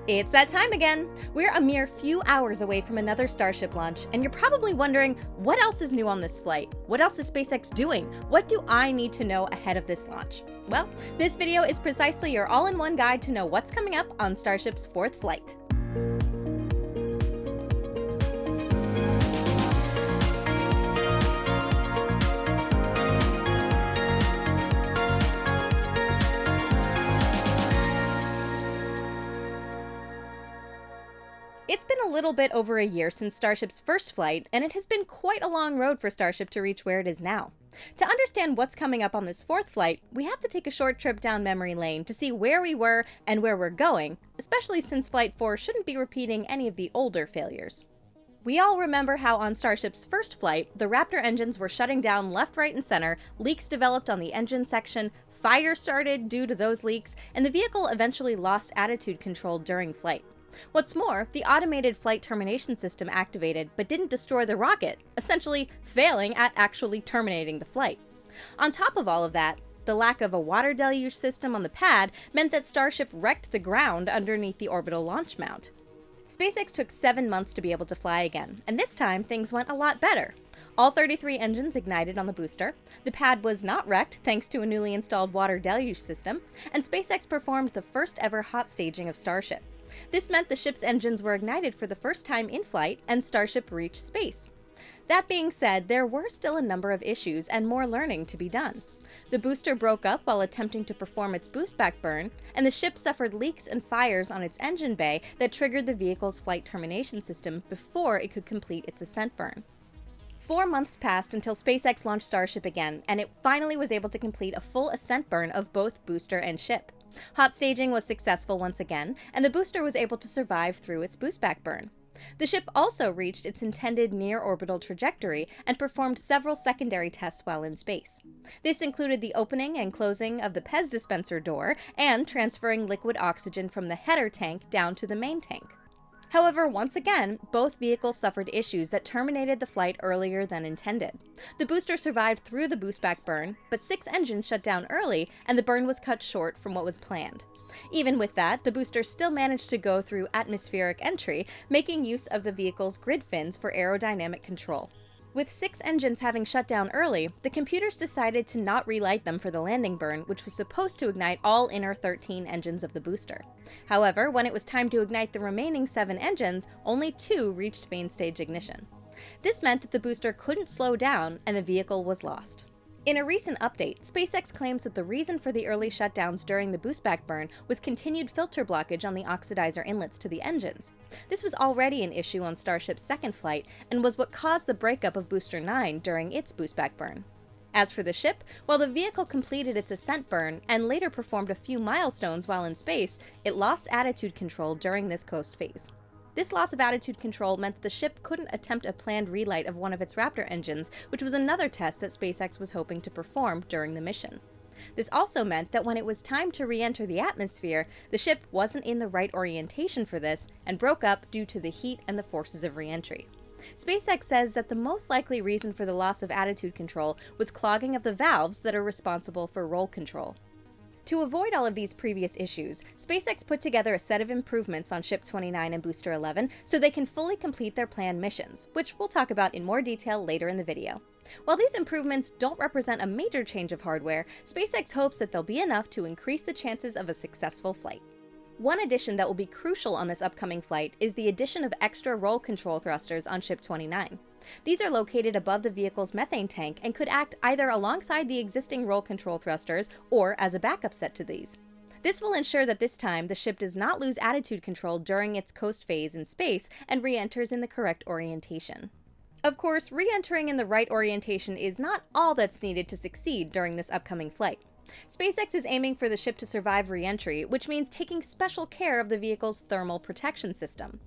It's that time again! We're a mere few hours away from another Starship launch, and you're probably wondering, what else is new on this flight? What else is SpaceX doing? What do I need to know ahead of this launch? Well, this video is precisely your all-in-one guide to know what's coming up on Starship's fourth flight. It's been a little bit over a year since Starship's first flight, and it has been quite a long road for Starship to reach where it is now. To understand what's coming up on this fourth flight, we have to take a short trip down memory lane to see where we were and where we're going, especially since Flight 4 shouldn't be repeating any of the older failures. We all remember how on Starship's first flight, the Raptor engines were shutting down left, right, and center, leaks developed on the engine section, fire started due to those leaks, and the vehicle eventually lost attitude control during flight. What's more, the automated flight termination system activated but didn't destroy the rocket, essentially failing at actually terminating the flight. On top of all of that, the lack of a water deluge system on the pad meant that Starship wrecked the ground underneath the orbital launch mount. SpaceX took 7 months to be able to fly again, and this time things went a lot better. All 33 engines ignited on the booster, the pad was not wrecked thanks to a newly installed water deluge system, and SpaceX performed the first ever hot staging of Starship. This meant the ship's engines were ignited for the first time in flight, and Starship reached space. That being said, there were still a number of issues and more learning to be done. The booster broke up while attempting to perform its boostback burn, and the ship suffered leaks and fires on its engine bay that triggered the vehicle's flight termination system before it could complete its ascent burn. 4 months passed until SpaceX launched Starship again, and it finally was able to complete a full ascent burn of both booster and ship. Hot staging was successful once again, and the booster was able to survive through its boostback burn. The ship also reached its intended near-orbital trajectory and performed several secondary tests while in space. This included the opening and closing of the Pez dispenser door and transferring liquid oxygen from the header tank down to the main tank. However, once again, both vehicles suffered issues that terminated the flight earlier than intended. The booster survived through the boostback burn, but 6 engines shut down early, and the burn was cut short from what was planned. Even with that, the booster still managed to go through atmospheric entry, making use of the vehicle's grid fins for aerodynamic control. With 6 engines having shut down early, the computers decided to not relight them for the landing burn, which was supposed to ignite all inner 13 engines of the booster. However, when it was time to ignite the remaining 7 engines, only 2 reached main stage ignition. This meant that the booster couldn't slow down and the vehicle was lost. In a recent update, SpaceX claims that the reason for the early shutdowns during the boostback burn was continued filter blockage on the oxidizer inlets to the engines. This was already an issue on Starship's second flight and was what caused the breakup of Booster 9 during its boostback burn. As for the ship, while the vehicle completed its ascent burn and later performed a few milestones while in space, it lost attitude control during this coast phase. This loss of attitude control meant that the ship couldn't attempt a planned relight of one of its Raptor engines, which was another test that SpaceX was hoping to perform during the mission. This also meant that when it was time to re-enter the atmosphere, the ship wasn't in the right orientation for this and broke up due to the heat and the forces of re-entry. SpaceX says that the most likely reason for the loss of attitude control was clogging of the valves that are responsible for roll control. To avoid all of these previous issues, SpaceX put together a set of improvements on Ship 29 and Booster 11 so they can fully complete their planned missions, which we'll talk about in more detail later in the video. While these improvements don't represent a major change of hardware, SpaceX hopes that they'll be enough to increase the chances of a successful flight. One addition that will be crucial on this upcoming flight is the addition of extra roll control thrusters on Ship 29. These are located above the vehicle's methane tank and could act either alongside the existing roll control thrusters or as a backup set to these. This will ensure that this time the ship does not lose attitude control during its coast phase in space and re-enters in the correct orientation. Of course, re-entering in the right orientation is not all that's needed to succeed during this upcoming flight. SpaceX is aiming for the ship to survive re-entry, which means taking special care of the vehicle's thermal protection system.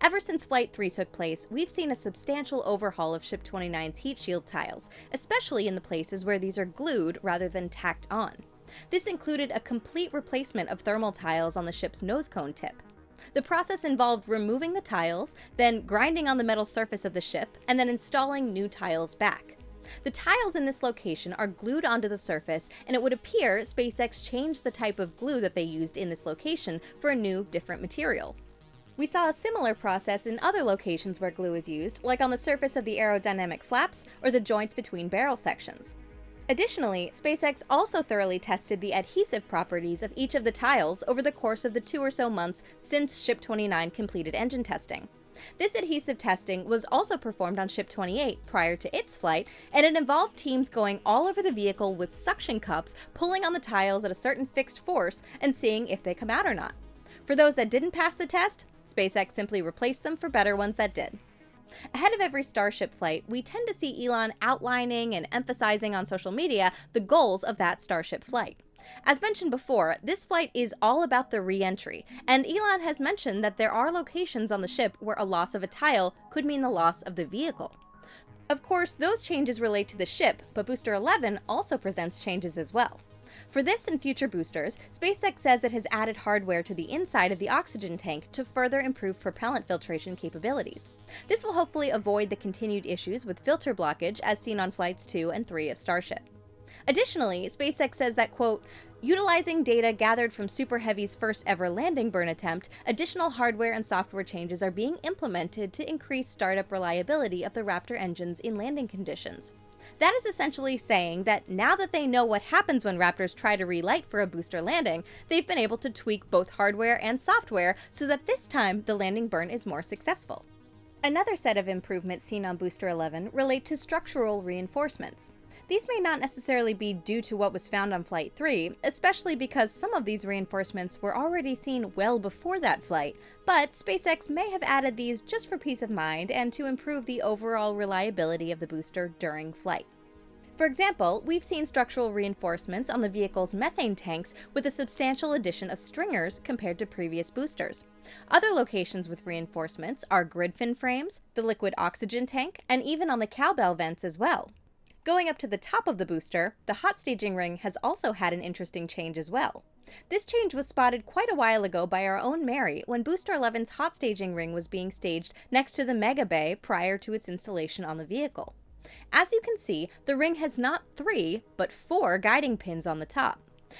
Ever since Flight 3 took place, we've seen a substantial overhaul of Ship 29's heat shield tiles, especially in the places where these are glued rather than tacked on. This included a complete replacement of thermal tiles on the ship's nose cone tip. The process involved removing the tiles, then grinding on the metal surface of the ship, and then installing new tiles back. The tiles in this location are glued onto the surface, and it would appear SpaceX changed the type of glue that they used in this location for a new, different material. We saw a similar process in other locations where glue is used, like on the surface of the aerodynamic flaps or the joints between barrel sections. Additionally, SpaceX also thoroughly tested the adhesive properties of each of the tiles over the course of the 2 or so months since Ship 29 completed engine testing. This adhesive testing was also performed on Ship 28 prior to its flight, and it involved teams going all over the vehicle with suction cups, pulling on the tiles at a certain fixed force, and seeing if they come out or not. For those that didn't pass the test, SpaceX simply replaced them for better ones that did. Ahead of every Starship flight, we tend to see Elon outlining and emphasizing on social media the goals of that Starship flight. As mentioned before, this flight is all about the re-entry, and Elon has mentioned that there are locations on the ship where a loss of a tile could mean the loss of the vehicle. Of course, those changes relate to the ship, but Booster 11 also presents changes as well. For this and future boosters, SpaceX says it has added hardware to the inside of the oxygen tank to further improve propellant filtration capabilities. This will hopefully avoid the continued issues with filter blockage as seen on Flights 2 and 3 of Starship. Additionally, SpaceX says that, quote, utilizing data gathered from Super Heavy's first ever landing burn attempt, additional hardware and software changes are being implemented to increase startup reliability of the Raptor engines in landing conditions. That is essentially saying that now that they know what happens when Raptors try to relight for a booster landing, they've been able to tweak both hardware and software so that this time the landing burn is more successful. Another set of improvements seen on Booster 11 relate to structural reinforcements. These may not necessarily be due to what was found on Flight 3, especially because some of these reinforcements were already seen well before that flight, but SpaceX may have added these just for peace of mind and to improve the overall reliability of the booster during flight. For example, we've seen structural reinforcements on the vehicle's methane tanks with a substantial addition of stringers compared to previous boosters. Other locations with reinforcements are grid fin frames, the liquid oxygen tank, and even on the cowbell vents as well. Going up to the top of the booster, the hot staging ring has also had an interesting change as well. This change was spotted quite a while ago by our own Mary when Booster 11's hot staging ring was being staged next to the Mega Bay prior to its installation on the vehicle. As you can see, the ring has not 3, but 4 guiding pins on the top.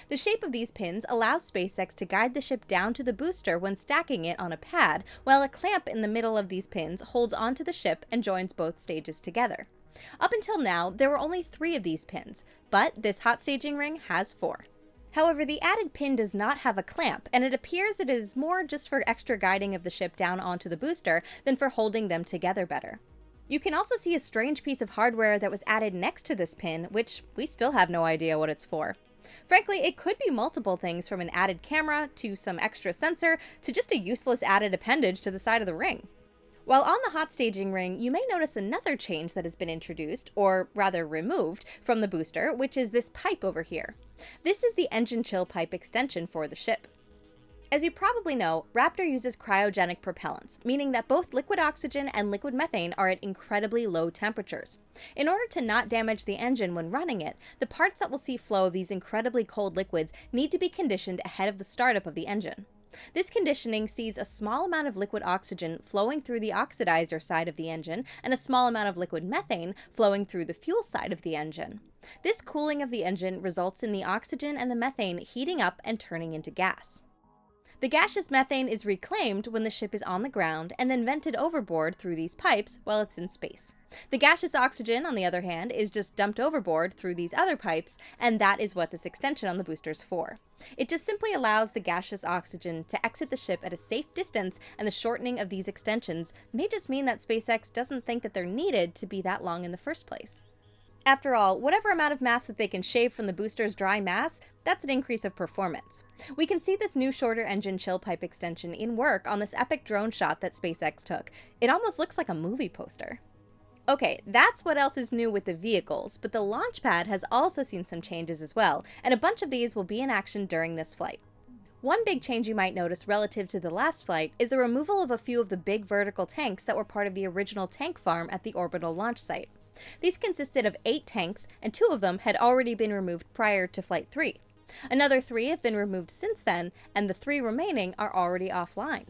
The shape of these pins allows SpaceX to guide the ship down to the booster when stacking it on a pad, while a clamp in the middle of these pins holds onto the ship and joins both stages together. Up until now, there were only 3 of these pins, but this hot staging ring has 4. However, the added pin does not have a clamp, and it appears it is more just for extra guiding of the ship down onto the booster than for holding them together better. You can also see a strange piece of hardware that was added next to this pin, which we still have no idea what it's for. Frankly, it could be multiple things, from an added camera to some extra sensor to just a useless added appendage to the side of the ring. While on the hot staging ring, you may notice another change that has been introduced, or rather removed, from the booster, which is this pipe over here. This is the engine chill pipe extension for the ship. As you probably know, Raptor uses cryogenic propellants, meaning that both liquid oxygen and liquid methane are at incredibly low temperatures. In order to not damage the engine when running it, the parts that will see flow of these incredibly cold liquids need to be conditioned ahead of the startup of the engine. This conditioning sees a small amount of liquid oxygen flowing through the oxidizer side of the engine and a small amount of liquid methane flowing through the fuel side of the engine. This cooling of the engine results in the oxygen and the methane heating up and turning into gas. The gaseous methane is reclaimed when the ship is on the ground and then vented overboard through these pipes while it's in space. The gaseous oxygen, on the other hand, is just dumped overboard through these other pipes, and that is what this extension on the booster's for. It just simply allows the gaseous oxygen to exit the ship at a safe distance, and the shortening of these extensions may just mean that SpaceX doesn't think that they're needed to be that long in the first place. After all, whatever amount of mass that they can shave from the booster's dry mass, that's an increase of performance. We can see this new shorter engine chill pipe extension in work on this epic drone shot that SpaceX took. It almost looks like a movie poster. Okay, that's what else is new with the vehicles, but the Launchpad has also seen some changes as well, and a bunch of these will be in action during this flight. One big change you might notice relative to the last flight is the removal of a few of the big vertical tanks that were part of the original tank farm at the Orbital launch site. These consisted of 8 tanks, and 2 of them had already been removed prior to Flight 3. Another 3 have been removed since then, and the 3 remaining are already offline.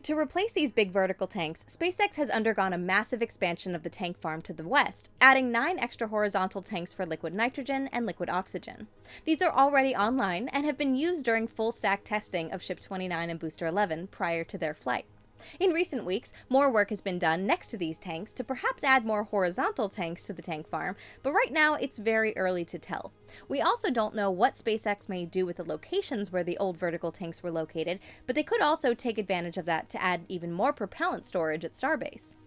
To replace these big vertical tanks, SpaceX has undergone a massive expansion of the tank farm to the west, adding 9 extra horizontal tanks for liquid nitrogen and liquid oxygen. These are already online and have been used during full stack testing of Ship 29 and Booster 11 prior to their flight. In recent weeks, more work has been done next to these tanks to perhaps add more horizontal tanks to the tank farm, but right now it's very early to tell. We also don't know what SpaceX may do with the locations where the old vertical tanks were located, but they could also take advantage of that to add even more propellant storage at Starbase.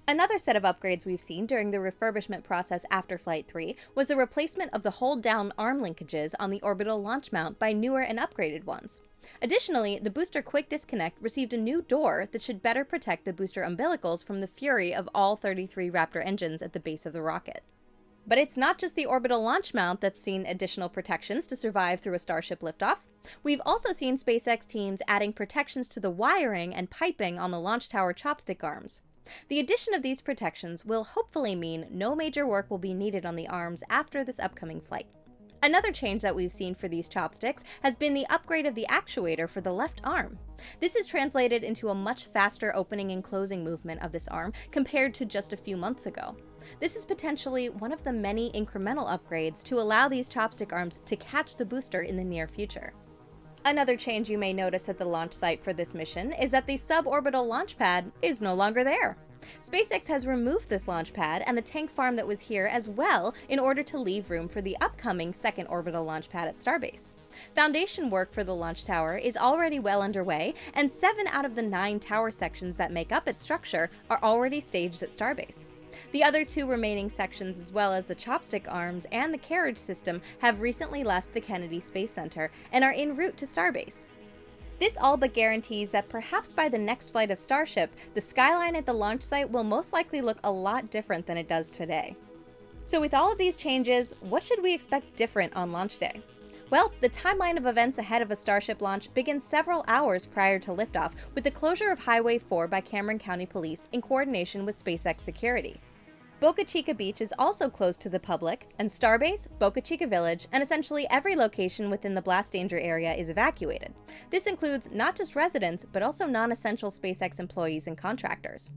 Another set of upgrades we've seen during the refurbishment process after Flight 3 was the replacement of the hold-down arm linkages on the orbital launch mount by newer and upgraded ones. Additionally, the booster quick disconnect received a new door that should better protect the booster umbilicals from the fury of all 33 Raptor engines at the base of the rocket. But it's not just the orbital launch mount that's seen additional protections to survive through a Starship liftoff. We've also seen SpaceX teams adding protections to the wiring and piping on the launch tower chopstick arms. The addition of these protections will hopefully mean no major work will be needed on the arms after this upcoming flight. Another change that we've seen for these chopsticks has been the upgrade of the actuator for the left arm. This is translated into a much faster opening and closing movement of this arm compared to just a few months ago. This is potentially one of the many incremental upgrades to allow these chopstick arms to catch the booster in the near future. Another change you may notice at the launch site for this mission is that the suborbital launch pad is no longer there. SpaceX has removed this launch pad and the tank farm that was here as well in order to leave room for the upcoming second orbital launch pad at Starbase. Foundation work for the launch tower is already well underway, and 7 out of the 9 tower sections that make up its structure are already staged at Starbase. The other 2 remaining sections, as well as the chopstick arms and the carriage system, have recently left the Kennedy Space Center and are en route to Starbase. This all but guarantees that perhaps by the next flight of Starship, the skyline at the launch site will most likely look a lot different than it does today. So with all of these changes, what should we expect different on launch day? Well, the timeline of events ahead of a Starship launch begins several hours prior to liftoff with the closure of Highway 4 by Cameron County Police in coordination with SpaceX security. Boca Chica Beach is also closed to the public, and Starbase, Boca Chica Village, and essentially every location within the blast danger area is evacuated. This includes not just residents, but also non-essential SpaceX employees and contractors.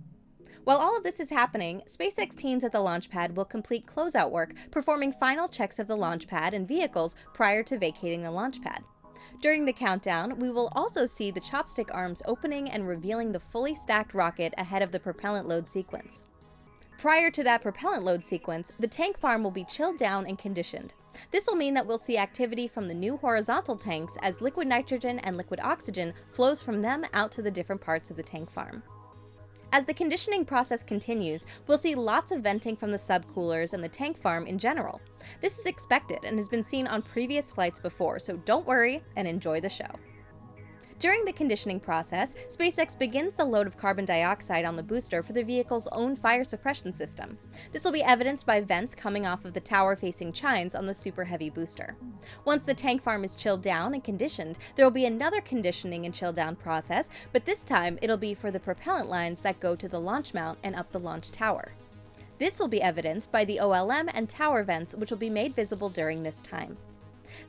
While all of this is happening, SpaceX teams at the launch pad will complete closeout work, performing final checks of the launch pad and vehicles prior to vacating the launch pad. During the countdown, we will also see the chopstick arms opening and revealing the fully stacked rocket ahead of the propellant load sequence. Prior to that propellant load sequence, the tank farm will be chilled down and conditioned. This will mean that we'll see activity from the new horizontal tanks as liquid nitrogen and liquid oxygen flows from them out to the different parts of the tank farm. As the conditioning process continues, we'll see lots of venting from the subcoolers and the tank farm in general. This is expected and has been seen on previous flights before, so don't worry and enjoy the show. During the conditioning process, SpaceX begins the load of carbon dioxide on the booster for the vehicle's own fire suppression system. This will be evidenced by vents coming off of the tower-facing chines on the Super Heavy booster. Once the tank farm is chilled down and conditioned, there will be another conditioning and chill-down process, but this time it'll be for the propellant lines that go to the launch mount and up the launch tower. This will be evidenced by the OLM and tower vents, which will be made visible during this time.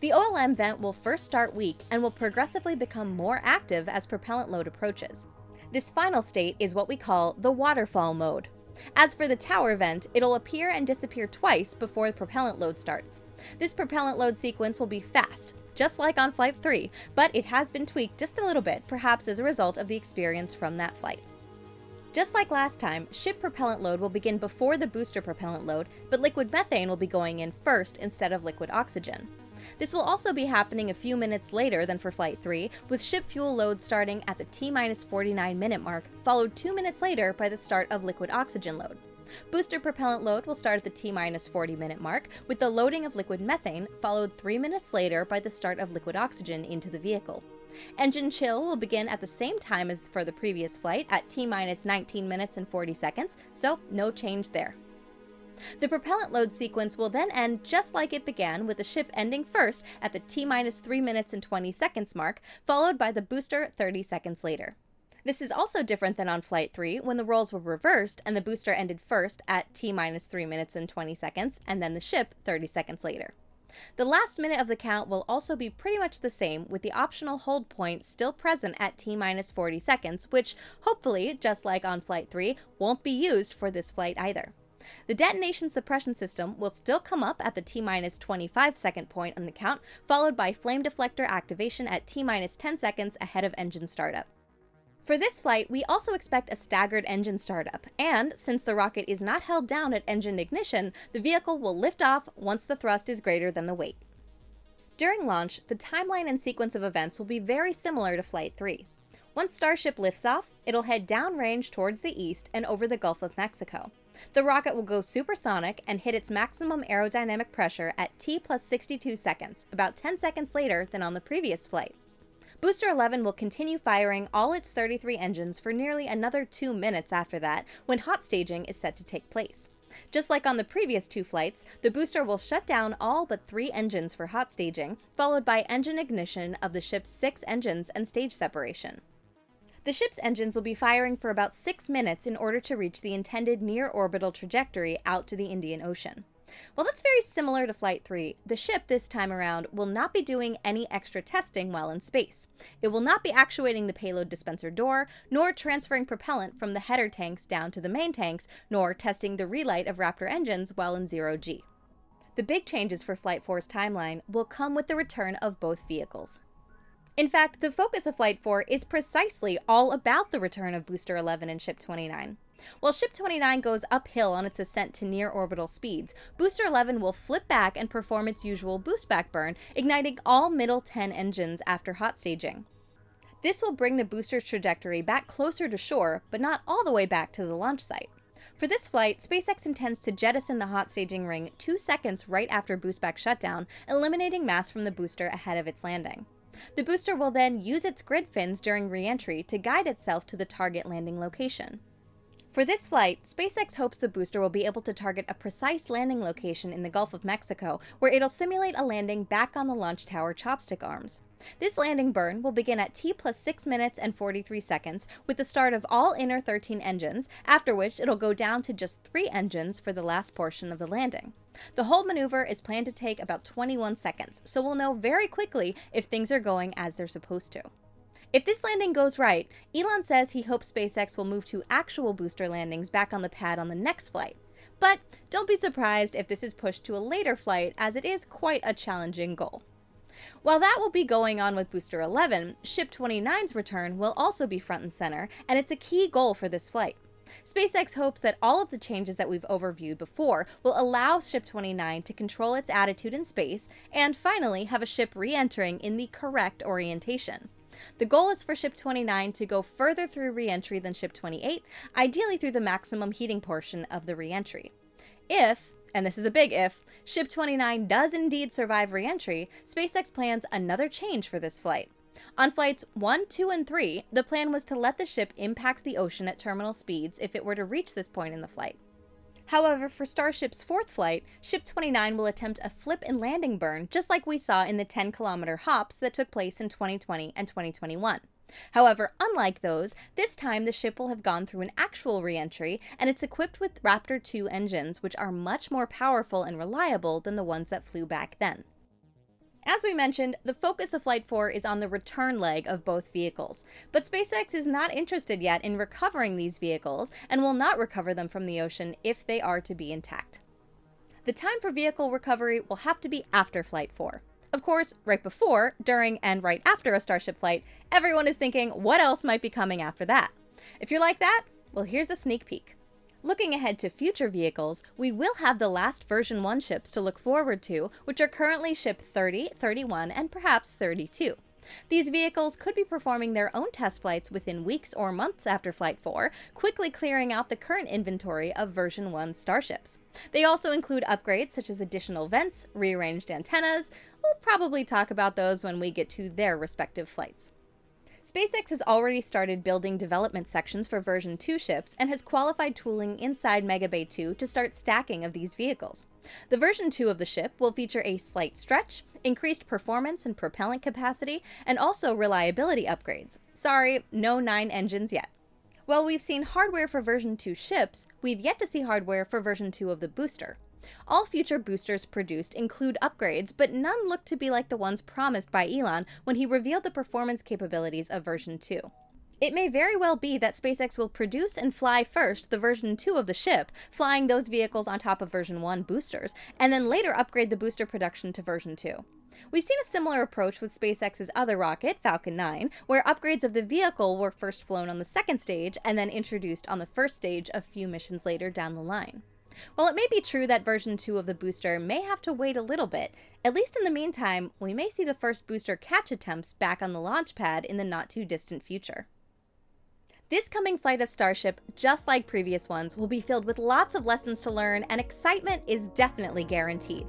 The OLM vent will first start weak and will progressively become more active as propellant load approaches. This final state is what we call the waterfall mode. As for the tower vent, it'll appear and disappear twice before the propellant load starts. This propellant load sequence will be fast, just like on Flight 3, but it has been tweaked just a little bit, perhaps as a result of the experience from that flight. Just like last time, ship propellant load will begin before the booster propellant load, but liquid methane will be going in first instead of liquid oxygen. This will also be happening a few minutes later than for Flight 3, with ship fuel load starting at the T-49 minute mark, followed 2 minutes later by the start of liquid oxygen load. Booster propellant load will start at the T-40 minute mark, with the loading of liquid methane followed 3 minutes later by the start of liquid oxygen into the vehicle. Engine chill will begin at the same time as for the previous flight at T-19 minutes and 40 seconds, so no change there. The propellant load sequence will then end just like it began, with the ship ending first at the T-3 minutes and 20 seconds mark, followed by the booster 30 seconds later. This is also different than on Flight 3, when the roles were reversed and the booster ended first at T-3 minutes and 20 seconds, and then the ship 30 seconds later. The last minute of the count will also be pretty much the same, with the optional hold point still present at T-minus 40 seconds, which hopefully, just like on Flight 3, won't be used for this flight either. The detonation suppression system will still come up at the T-minus 25 second point on the count, followed by flame deflector activation at T-minus 10 seconds ahead of engine startup. For this flight, we also expect a staggered engine startup, and since the rocket is not held down at engine ignition, the vehicle will lift off once the thrust is greater than the weight. During launch, the timeline and sequence of events will be very similar to Flight 3. Once Starship lifts off, it'll head downrange towards the east and over the Gulf of Mexico. The rocket will go supersonic and hit its maximum aerodynamic pressure at T plus 62 seconds, about 10 seconds later than on the previous flight. Booster 11 will continue firing all its 33 engines for nearly another 2 minutes after that, when hot staging is set to take place. Just like on the previous 2 flights, the booster will shut down all but 3 engines for hot staging, followed by engine ignition of the ship's 6 engines and stage separation. The ship's engines will be firing for about 6 minutes in order to reach the intended near-orbital trajectory out to the Indian Ocean. While that's very similar to Flight 3, the ship this time around will not be doing any extra testing while in space. It will not be actuating the payload dispenser door, nor transferring propellant from the header tanks down to the main tanks, nor testing the relight of Raptor engines while in zero-G. The big changes for Flight 4's timeline will come with the return of both vehicles. In fact, the focus of Flight 4 is precisely all about the return of Booster 11 and Ship 29. While Ship 29 goes uphill on its ascent to near-orbital speeds, Booster 11 will flip back and perform its usual boost-back burn, igniting all middle 10 engines after hot staging. This will bring the booster's trajectory back closer to shore, but not all the way back to the launch site. For this flight, SpaceX intends to jettison the hot staging ring 2 seconds right after boost-back shutdown, eliminating mass from the booster ahead of its landing. The booster will then use its grid fins during re-entry to guide itself to the target landing location. For this flight, SpaceX hopes the booster will be able to target a precise landing location in the Gulf of Mexico, where it'll simulate a landing back on the launch tower chopstick arms. This landing burn will begin at T plus 6 minutes and 43 seconds, with the start of all inner 13 engines, after which it'll go down to just 3 engines for the last portion of the landing. The whole maneuver is planned to take about 21 seconds, so we'll know very quickly if things are going as they're supposed to. If this landing goes right, Elon says he hopes SpaceX will move to actual booster landings back on the pad on the next flight. But don't be surprised if this is pushed to a later flight, as it is quite a challenging goal. While that will be going on with Booster 11, Ship 29's return will also be front and center, and it's a key goal for this flight. SpaceX hopes that all of the changes that we've overviewed before will allow Ship 29 to control its attitude in space, and finally have a ship re-entering in the correct orientation. The goal is for Ship 29 to go further through re-entry than Ship 28, ideally through the maximum heating portion of the re-entry. If, and this is a big if, Ship 29 does indeed survive re-entry, SpaceX plans another change for this flight. On flights 1, 2, and 3, the plan was to let the ship impact the ocean at terminal speeds if it were to reach this point in the flight. However, for Starship's 4th flight, Ship 29 will attempt a flip and landing burn, just like we saw in the 10-kilometer hops that took place in 2020 and 2021. However, unlike those, this time the ship will have gone through an actual re-entry, and it's equipped with Raptor 2 engines, which are much more powerful and reliable than the ones that flew back then. As we mentioned, the focus of Flight 4 is on the return leg of both vehicles, but SpaceX is not interested yet in recovering these vehicles and will not recover them from the ocean if they are to be intact. The time for vehicle recovery will have to be after Flight 4. Of course, right before, during, and right after a Starship flight, everyone is thinking what else might be coming after that. If you're like that, well, here's a sneak peek. Looking ahead to future vehicles, we will have the last version 1 ships to look forward to, which are currently Ship 30, 31, and perhaps 32. These vehicles could be performing their own test flights within weeks or months after Flight 4, quickly clearing out the current inventory of version 1 Starships. They also include upgrades such as additional vents, rearranged antennas. We'll probably talk about those when we get to their respective flights. SpaceX has already started building development sections for version 2 ships and has qualified tooling inside Megabay 2 to start stacking of these vehicles. The version 2 of the ship will feature a slight stretch, increased performance and propellant capacity, and also reliability upgrades. Sorry, no 9 engines yet. While we've seen hardware for version 2 ships, we've yet to see hardware for version 2 of the booster. All future boosters produced include upgrades, but none look to be like the ones promised by Elon when he revealed the performance capabilities of version 2. It may very well be that SpaceX will produce and fly first the version 2 of the ship, flying those vehicles on top of version 1 boosters, and then later upgrade the booster production to version 2. We've seen a similar approach with SpaceX's other rocket, Falcon 9, where upgrades of the vehicle were first flown on the second stage and then introduced on the first stage a few missions later down the line. While it may be true that version 2 of the booster may have to wait a little bit, at least in the meantime, we may see the first booster catch attempts back on the launch pad in the not-too-distant future. This coming flight of Starship, just like previous ones, will be filled with lots of lessons to learn, and excitement is definitely guaranteed.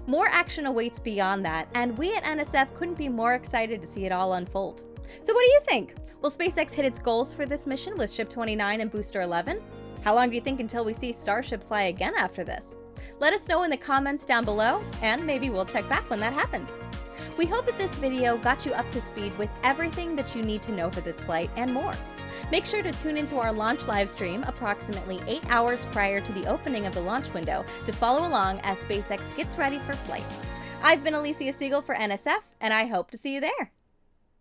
More action awaits beyond that, and we at NSF couldn't be more excited to see it all unfold. So what do you think? Will SpaceX hit its goals for this mission with Ship 29 and Booster 11? How long do you think until we see Starship fly again after this? Let us know in the comments down below, and maybe we'll check back when that happens. We hope that this video got you up to speed with everything that you need to know for this flight and more. Make sure to tune into our launch livestream approximately 8 hours prior to the opening of the launch window to follow along as SpaceX gets ready for flight. I've been Alicia Siegel for NSF, and I hope to see you there.